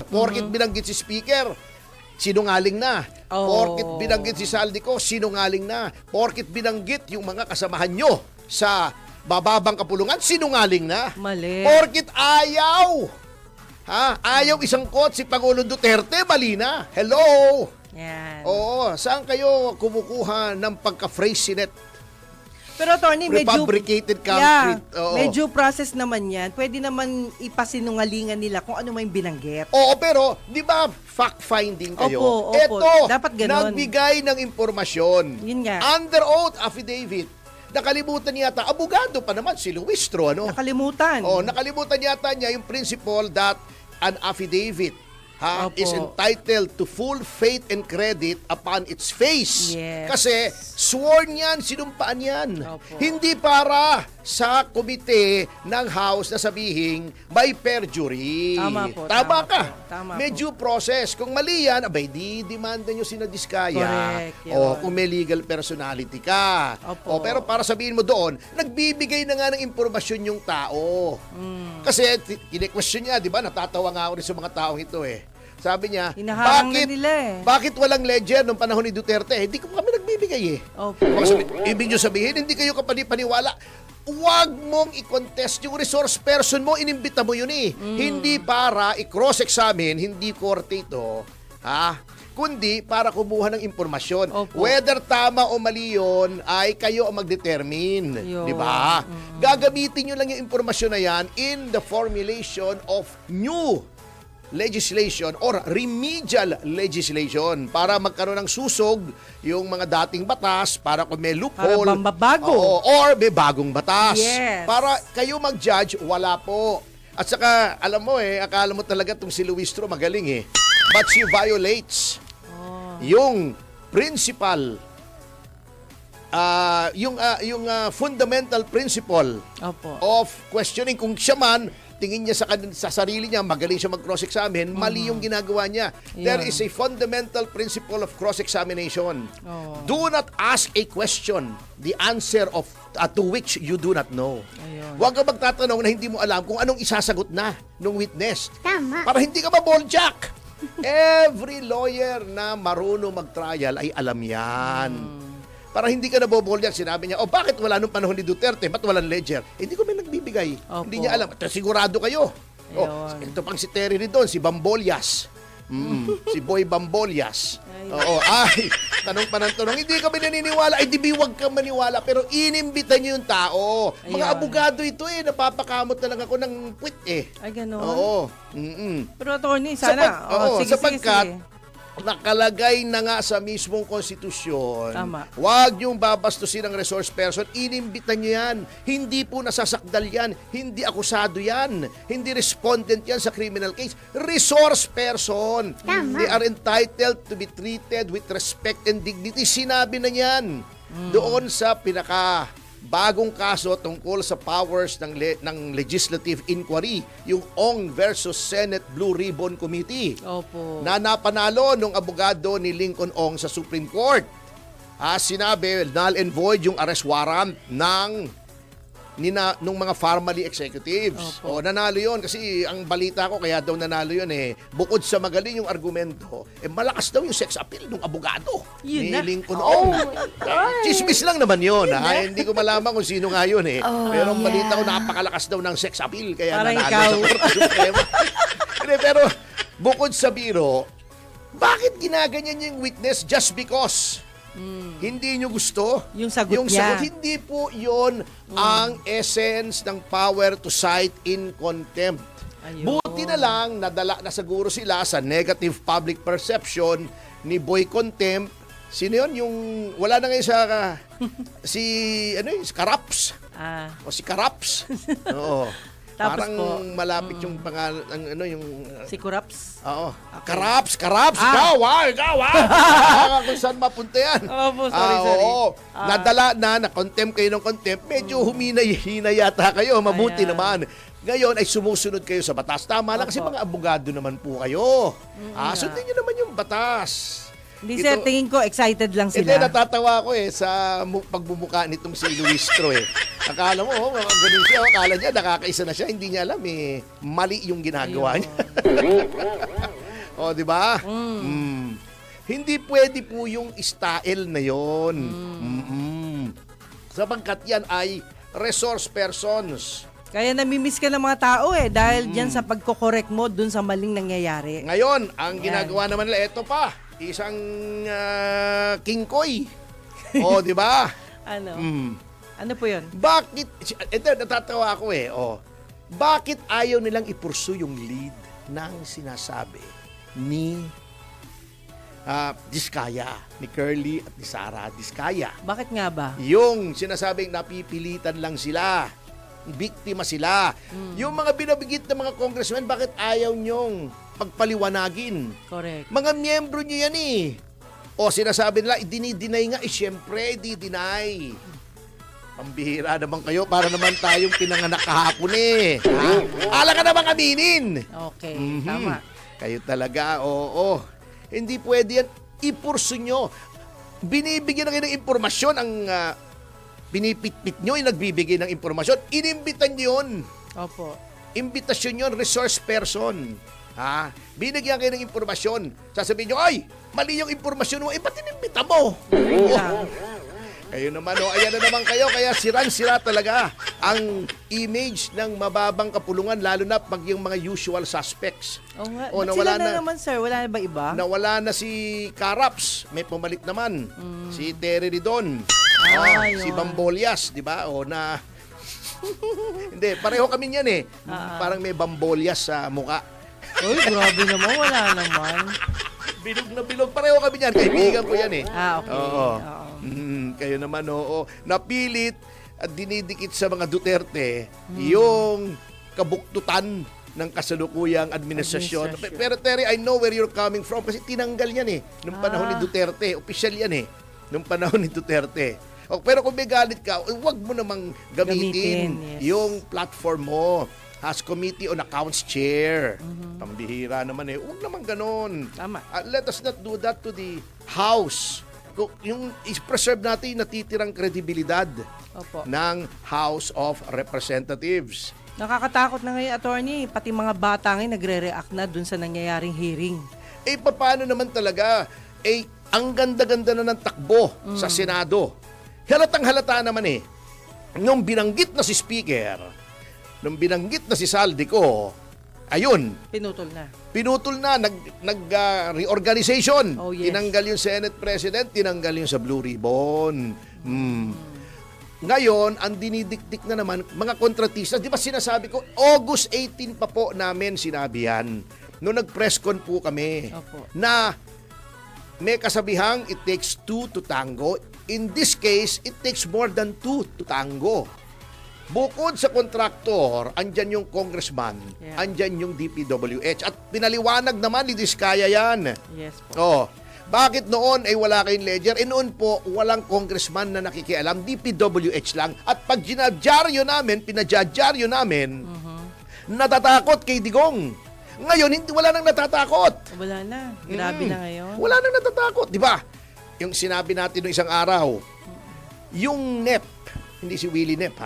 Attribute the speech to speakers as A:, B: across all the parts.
A: Porkit binanggit si Speaker, sinungaling na. Porkit binanggit si Saldico, sinungaling na. Porkit binanggit yung mga kasamahan nyo sa bababang kapulungan, sinungaling na.
B: Mali.
A: Porkit ayaw. Ayaw isang kot si Pangulong Duterte, mali na. Hello.
B: Yan.
A: Oo, saan kayo kumukuha ng pagka-phrasenet?
B: Pero attorney,
A: Prefabricated concrete. Oo.
B: medyo process naman yan. Pwede naman ipasinungalingan nila kung ano may binanggit.
A: Oo, pero di ba fact-finding kayo?
B: Opo.
A: Ito,
B: Dapat ganon.
A: nagbigay ng impormasyon.
B: Yun nga.
A: Under oath affidavit. Nakalimutan yata, abogado pa naman si Luistro, ano?
B: Nakalimutan.
A: Nakalimutan yata niya yung principle that an affidavit
B: Opo.
A: is entitled to full faith and credit upon its face.
B: Yes.
A: Kasi sworn yan, sinumpaan yan.
B: Opo.
A: Hindi para sa komite ng House na sabihing may perjury.
B: Tama po,
A: Tama
B: tama
A: ka.
B: po, tama
A: May
B: po.
A: due process. Kung mali yan, abay, di demanda nyo sina Diskaya.
B: Correct, yun.
A: O kung may legal personality ka.
B: Opo.
A: Pero para sabihin mo doon, nagbibigay na nga ng impormasyon yung tao. Kasi kine-question niya, di ba? Natatawa nga ako rin sa mga taong ito eh. Sabi niya,
B: Hinaharang na nila eh.
A: bakit walang ledger nung panahon ni Duterte? Hindi ko kami nagbibigay eh.
B: Opo.
A: Ibig nyo sabihin, hindi kayo kapani-paniwala. Huwag mong i-contest yung resource person mo, inimbita mo yun eh. Hindi para i-cross-examine, hindi korte ito, kundi para kumuha ng impormasyon.
B: Opo.
A: Whether tama o mali yun, ay kayo ang mag-determine.
B: Yun.
A: Di ba? Gagamitin nyo lang yung impormasyon na yan in the formulation of new legislation or remedial legislation para magkaroon ng susog yung mga dating batas para kung may loophole.
B: Para mabago.
A: Or may bagong batas.
B: Yes.
A: Para kayo mag-judge, wala po. At saka, alam mo akala mo talaga itong si Luistro magaling eh. But she violates yung principal, yung fundamental principle
B: Opo.
A: of questioning. Kung siya man, tingin niya sa sarili niya, magaling siya mag-cross-examine, mali yung ginagawa niya. There is a fundamental principle of cross-examination. Do not ask a question, the answer to which you do not know.
B: Ayun.
A: Huwag ka magtatanong na hindi mo alam kung anong isasagot na ng witness.
C: Tama.
A: Para hindi ka ma-balljack. Every lawyer na marunong mag-trial ay alam yan. Para hindi ka nabobolyak, sinabi niya, bakit wala nung panahon ni Duterte? Ba't walang ledger? Hindi ko may nagbibigay.
B: Opo.
A: Hindi niya alam. Sigurado kayo.
B: Ayun.
A: Ito pang si Terry rin doon, si Bambolyas. Si Boy Bambolyas. Tanong pa ng tanong. Hindi kami naniniwala. Ay, di huwag ka maniwala. Pero inimbitan niyo yung tao. Mga
B: Ayun.
A: abogado ito napapakamot na lang ako ng puwit eh.
B: Ay, ganon.
A: Oo.
B: Pero attorney, sana. Sige,
A: sapagkat,
B: sige.
A: nakalagay na nga sa mismong konstitusyon,
B: Tama.
A: huwag niyong babastusin ang resource person, inimbitan niyo yan. Hindi po nasasakdal yan, hindi akusado yan, hindi respondent yan sa criminal case. Resource person.
C: Tama.
A: They are entitled to be treated with respect and dignity. Sinabi na yan doon sa bagong kaso tungkol sa powers ng legislative inquiry, yung Ong versus Senate Blue Ribbon Committee.
B: Opo.
A: Na napanalo nung abogado ni Lincoln Ong sa Supreme Court. Sinabi, null and void yung arrest warrant nung mga family executives.
B: Opo.
A: Nanalo yun kasi ang balita ko kaya daw nanalo yun bukod sa magaling yung argumento, malakas daw yung sex appeal ng abogado ni
B: Yun na.
A: Lincoln Ong. Chismis lang naman yun. Hindi ko malaman kung sino nga yun pero ang balita ko napakalakas daw ng sex appeal kaya
B: Parang
A: nanalo
B: ikaw.
A: sa Korte Suprema. Pero bukod sa biro, bakit ginaganyan yung witness just because? Hindi nyo gusto?
B: Yung sagot niya.
A: Hindi po yun ang essence ng power to cite in contempt.
B: Ayun.
A: Buti na lang, nadala na siguro sila sa negative public perception ni Boy Contempt. Sino yun? Yung wala na ngayon sa si Karaps. O si Karaps. Oo.
B: Tapos
A: Parang
B: po,
A: malapit yung pangalan, yung
B: Si Kuraps.
A: Oo.
B: Okay.
A: Karaps! Ikaw! Kung saan mapunta yan?
B: Opo, sorry.
A: Oo. Nadala na-contempt kayo ng contempt, medyo hina yata kayo. Mabuti
B: Ayan.
A: naman. Ngayon ay sumusunod kayo sa batas. Tama lang kasi
B: Opo.
A: mga abogado naman po kayo. Sundin nyo naman yung batas.
B: Hindi sir, tingin ko excited lang
A: Hindi,
B: sila.
A: natatawa ko sa pagbumuka nitong si Luistro Akala mo, ganun siya. Akala niya, nakakaisa na siya. Hindi niya alam mali yung ginagawa niya. O, di ba? Hindi pwede po yung style na yon. Sapagkat yan ay resource persons.
B: Kaya namimiss ka ng mga tao dahil dyan sa pagko-correct mo dun sa maling nangyayari.
A: Ngayon, ang ginagawa naman nila, eto pa, isang kingkoy. O, di ba?
B: Ano? Ano po yun?
A: Bakit, ito, natatawa ako bakit ayaw nilang ipursu yung lead ng sinasabi ni Diskaya, ni Curly at ni Sara Diskaya?
B: Bakit nga ba?
A: Yung sinasabing napipilitan lang sila, biktima sila. Yung mga binabigit ng mga congressmen, bakit ayaw nyong pagpaliwanagin?
B: Correct.
A: Mga miyembro nyo yan O sinasabi nila, dinideny nga, syempre, di-deny. Pambihira naman kayo, para naman tayong pinanganak kahapon Ala ka namang aminin.
B: Okay, tama.
A: Kayo talaga, oo. Hindi pwede yan. Ipurso nyo. Binibigyan na kayo ng impormasyon ang pinipitpit nyo yung nagbibigay ng impormasyon. Inimbitan nyo yun.
B: Opo.
A: Imbitasyon yun, resource person. Binigyan kayo ng impormasyon. Sasabihin nyo, ay, mali yung impormasyon mo. Ba't inimbita mo? Kayo naman, ayan na naman kayo. Kaya siran-sira talaga ang image ng mababang kapulungan, lalo na pag yung mga usual suspects.
B: Ba't
A: nawala
B: sila na naman, sir? Wala na ba iba?
A: Nawala na si Caraps. May pumalit naman. Si Terry Ridon. Si Bambolias, di ba? Hindi, pareho kami niyan Parang may Bambolias sa muka.
B: Uy, grabe naman. Wala naman.
A: Bilog na bilog. Pareho kami niyan. Kaibigan ko yan
B: okay.
A: Oo. Kayo naman, napilit at dinidikit sa mga Duterte yung kabuktutan ng kasalukuyang administrasyon. Pero Terry, I know where you're coming from kasi tinanggal yan nung panahon ni Duterte. Official yan nung panahon ni Duterte. Pero kung may galit ka, huwag mo namang gamitin yung platform mo as Committee on Accounts Chair. Pambihira naman huwag naman ganon.
B: Tama.
A: Let us not do that to the House. Yung i-preserve natin yung natitirang kredibilidad ng House of Representatives.
B: Nakakatakot na ngayon, attorney. Pati mga bata ngayon nagre-react na dun sa nangyayaring hearing.
A: Paano naman talaga? Ang ganda-ganda na ng takbo sa Senado. Halatang-halata naman nung binanggit na si Speaker, nung binanggit na si Saldico, ayun. Pinutol na. Nag-reorganization. Tinanggal yung Senate President, tinanggal yung sa Blue Ribbon. Ngayon, ang dinidikdik na naman, mga kontratistas, di ba sinasabi ko, August 18 pa po namin sinabi yan. Noong nag-press con po kami, na may kasabihang, it takes two to tango. In this case, it takes more than two to tango. Bukod sa kontraktor, andyan yung congressman, andyan yung DPWH. At pinaliwanag naman ni Diskaya yan.
B: Yes po.
A: Bakit noon ay wala kayong ledger? Noon po, walang congressman na nakikialam, DPWH lang. At pag pinadyadyaryo namin, natatakot kay Digong. Ngayon, wala nang natatakot.
B: Wala na. Grabe na ngayon.
A: Wala nang natatakot. Di ba? Yung sinabi natin noong isang araw, yung NEP, hindi si Willie NEP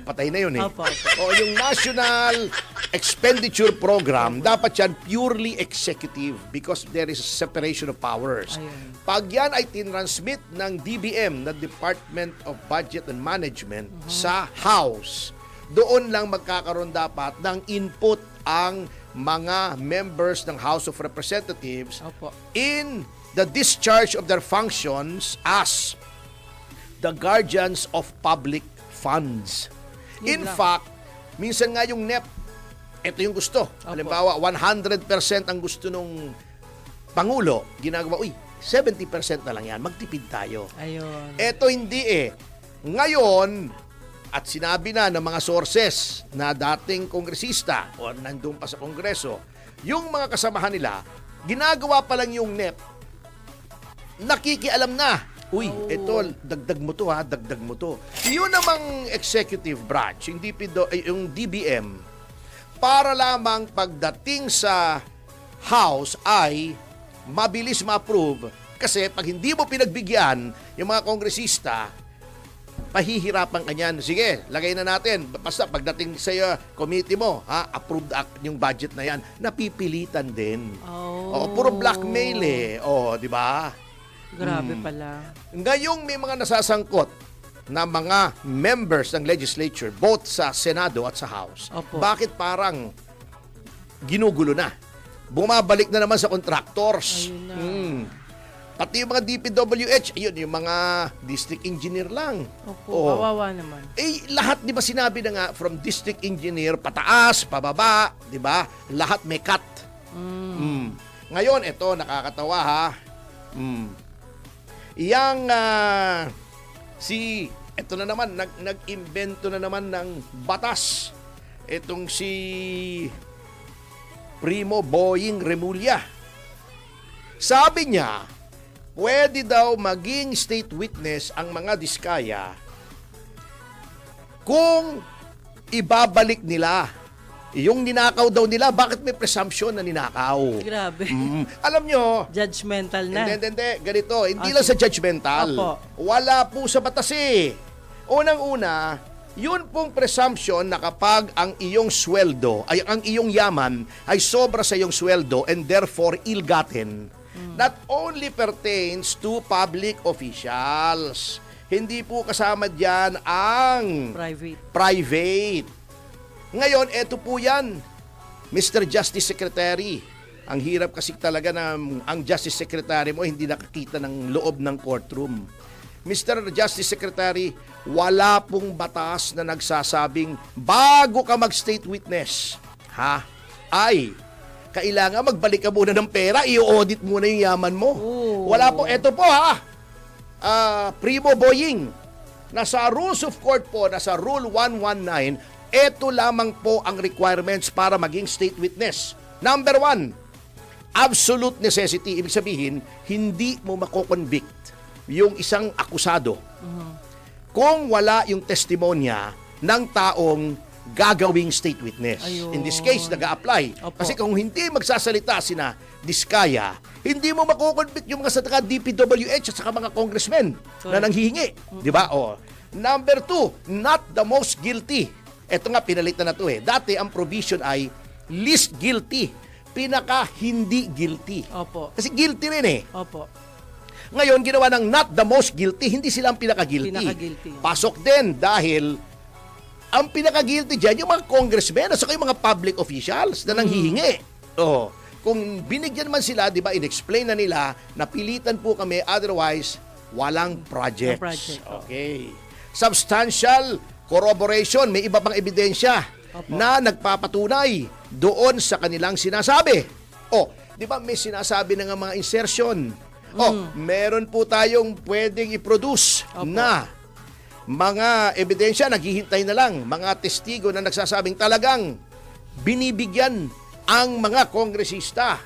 A: patay na yun yung National Expenditure Program, dapat yan purely executive because there is a separation of powers. Pag yan ay tinransmit ng DBM, na Department of Budget and Management, sa House, doon lang magkakaroon dapat ng input ang mga members ng House of Representatives in the discharge of their functions as the guardians of public funds. In fact, minsan nga yung NEP, ito yung gusto. Halimbawa, 100% ang gusto nung Pangulo, ginagawa, 70% na lang yan, magtipid tayo. Ito hindi Ngayon, at sinabi na ng mga sources na dating kongresista o nandun pa sa Kongreso, yung mga kasamahan nila, ginagawa pa lang yung NEP, nakikialam na. Ito, dagdag mo to dagdag mo to. Yun namang executive branch, yung DBM, para lamang pagdating sa House ay mabilis ma-approve. Kasi pag hindi mo pinagbigyan yung mga kongresista, pahihirapan ka niyan. Sige, lagay na natin. Basta pagdating sa committee mo, approved act yung budget na yan, napipilitan din.
B: Oh.
A: Puro blackmail eh. Di ba?
B: Grabe pala.
A: Ngayong may mga nasasangkot na mga members ng legislature, both sa Senado at sa House,
B: Opo.
A: bakit parang ginugulo na? Bumabalik na naman sa contractors.
B: Ayun na.
A: Pati yung mga DPWH, ayun, yung mga district engineer lang.
B: Opo, kawawa naman.
A: Lahat, di ba sinabi na nga, from district engineer, pataas, pababa, di ba? Lahat may cut. Ngayon, ito, nakakatawa ha. Ito na naman, nag-imbento na naman ng batas. Itong si Primo Boying Remulla. Sabi niya, pwede daw maging state witness ang mga diskaya kung ibabalik nila yung ninakaw daw nila. Bakit may presumption na ninakaw?
B: Grabe.
A: Alam nyo,
B: Judgmental na.
A: hindi, ganito, hindi lang sa judgmental.
B: Opo.
A: Wala po sa batas eh. Unang-una, yun pong presumption na kapag ang iyong sweldo, ay ang iyong yaman ay sobra sa iyong sweldo and therefore ill-gotten, not only pertains to public officials. Hindi po kasama diyan ang private. Ngayon, eto po yan, Mr. Justice Secretary. Ang hirap kasi talaga na ang Justice Secretary mo hindi nakakita ng loob ng courtroom. Mr. Justice Secretary, wala pong batas na nagsasabing bago ka mag-state witness, ay kailangan magbalik ka muna ng pera, i-audit muna yung yaman mo.
B: Ooh.
A: Wala po. Eto po Primo Boying, nasa Rules of Court po, nasa Rule 119, eto lamang po ang requirements para maging state witness. Number 1, absolute necessity. Ibig sabihin, hindi mo mako-convict yung isang akusado kung wala yung testimonya ng taong gagawing state witness.
B: Ayun.
A: In this case, nag-a-apply.
B: Opo.
A: Kasi kung hindi magsasalita sina Diskaya, hindi mo mako-convict yung mga sa DPWH at saka mga congressmen na nanghihingi. Di ba? Number 2, not the most guilty. Ito nga, pinalitan na to eh. Dati, ang provision ay least guilty. Pinaka hindi guilty.
B: Opo.
A: Kasi guilty rin eh.
B: Opo.
A: Ngayon, ginawa ng not the most guilty, hindi sila ang pinaka-guilty.
B: Pinaka-guilty.
A: Pasok din dahil ang pinaka-guilty dyan, yung mga congressmen at saka yung mga public officials na nanghihingi. Kung binigyan man sila, di ba, in-explain na nila, napilitan po kami, otherwise, walang projects.
B: No project.
A: Okay. Substantial corroboration, may iba pang ebidensya na nagpapatunay doon sa kanilang sinasabi. Di ba, may sinasabi na nga mga insertion. Meron po tayong pwedeng i-produce na mga ebidensya, naghihintay na lang, mga testigo na nagsasabing talagang binibigyan ang mga kongresista.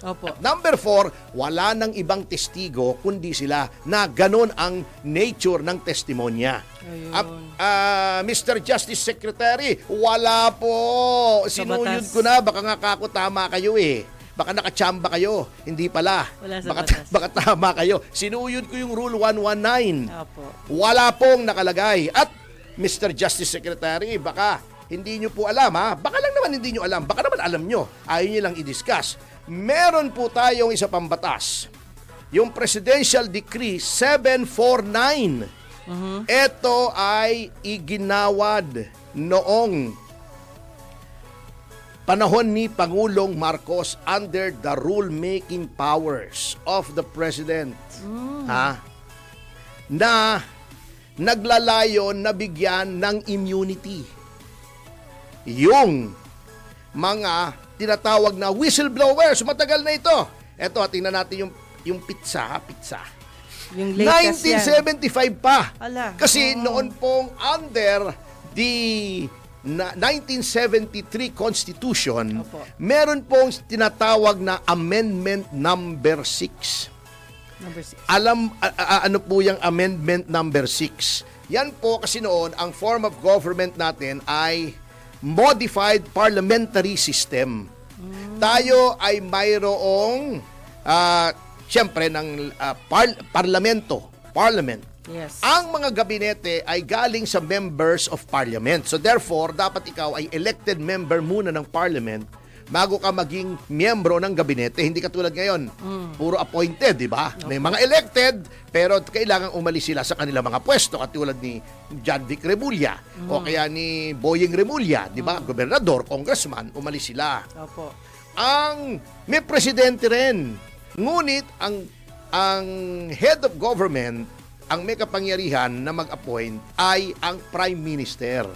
B: Opo.
A: At number 4, wala nang ibang testigo kundi sila na ganon ang nature ng testimonya. Mr. Justice Secretary, wala po. Sinuyod ko na, baka nga kako tama kayo eh. Baka nakachamba kayo. Hindi pala.
B: Wala sa batas.
A: Baka tama kayo. Sinuyod ko yung Rule 119.
B: Opo.
A: Wala pong nakalagay. At Mr. Justice Secretary, baka hindi nyo po alam Baka lang naman hindi nyo alam. Baka naman alam nyo. Ayaw nyo lang i-discuss. Meron po tayong isa pang batas. Yung Presidential Decree 749. Ito ay iginawad noong panahon ni Pangulong Marcos under the rule-making powers of the President. Na naglalayon na bigyan ng immunity yung mga tinatawag na whistleblowers. Matagal na ito. Eto, tingnan natin yung pizza.
B: Yung latest
A: 1975 pa.
B: Ala.
A: Kasi noon pong under the 1973 Constitution, meron pong tinatawag na Amendment number 6.
B: Number 6.
A: Ano po yung Amendment number 6? Yan po kasi noon, ang form of government natin ay modified parliamentary system. Tayo ay mayroong, siyempre, ng parliament.
B: Yes.
A: Ang mga gabinete ay galing sa members of parliament. So therefore, dapat ikaw ay elected member muna ng parliament bago ka maging miyembro ng gabinete. Hindi katulad ngayon, puro appointed, di ba? May mga elected, pero kailangan umalis sila sa kanilang mga pwesto. Katulad ni John Vic Remulla o kaya ni Boyeng Remulla, di ba? Gobernador, congressman, umalis sila.
B: Opo.
A: May presidente rin. Ngunit ang head of government, ang may kapangyarihan na mag-appoint ay ang prime minister.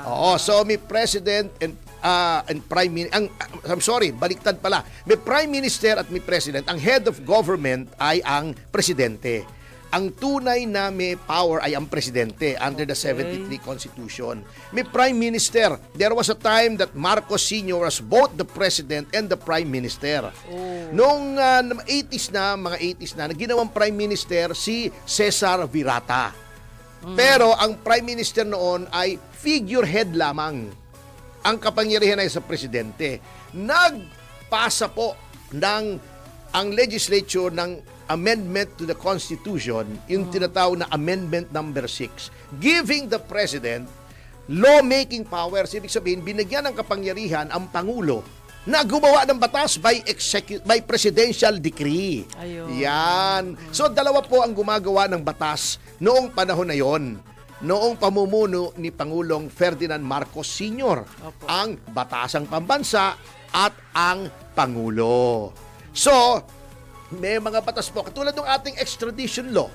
A: Oo, so may president and prime minister. Baliktad pala. May prime minister at may president. Ang head of government ay ang presidente. Ang tunay na may power ay ang presidente under the 73 Constitution. May prime minister. There was a time that Marcos Sr. was both the president and the prime minister. Noong 80s na, ginawang prime minister si Cesar Virata. Pero ang prime minister noon ay figurehead lamang. Ang kapangyarihan ay sa presidente. Nagpasa po ang legislature ng amendment to the Constitution, yung tinatawag na Amendment number 6, giving the President lawmaking powers. Ibig sabihin, binigyan ng kapangyarihan ang Pangulo na gumawa ng batas by presidential decree.
B: Ayun.
A: Yan. So, dalawa po ang gumagawa ng batas noong panahon na yon. Noong pamumuno ni Pangulong Ferdinand Marcos Sr.
B: Opo.
A: Ang Batasang Pambansa at ang Pangulo. So, may mga batas po. Katulad ng ating extradition law,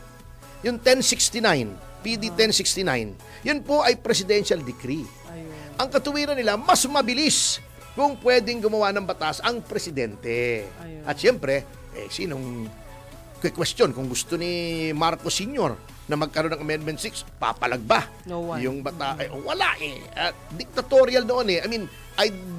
A: yung 1069, PD 1069, yun po ay presidential decree.
B: Ayun.
A: Ang katuwiran nila, mas mabilis kung pwedeng gumawa ng batas ang presidente.
B: Ayun.
A: At siyempre, sinong question kung gusto ni Marcos Sr. na magkaroon ng Amendment 6, papalag ba?
B: No one.
A: Yung bata, wala eh. Dictatorial noon eh. I mean,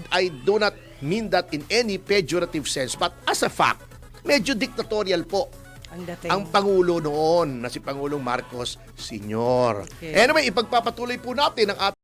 A: I do not mean that in any pejorative sense, but as a fact, medyo dictatorial po
B: Ang dating.
A: ang Pangulo noon na si Pangulong Marcos Sr.
B: Okay.
A: Anyway, ipagpapatuloy po natin ang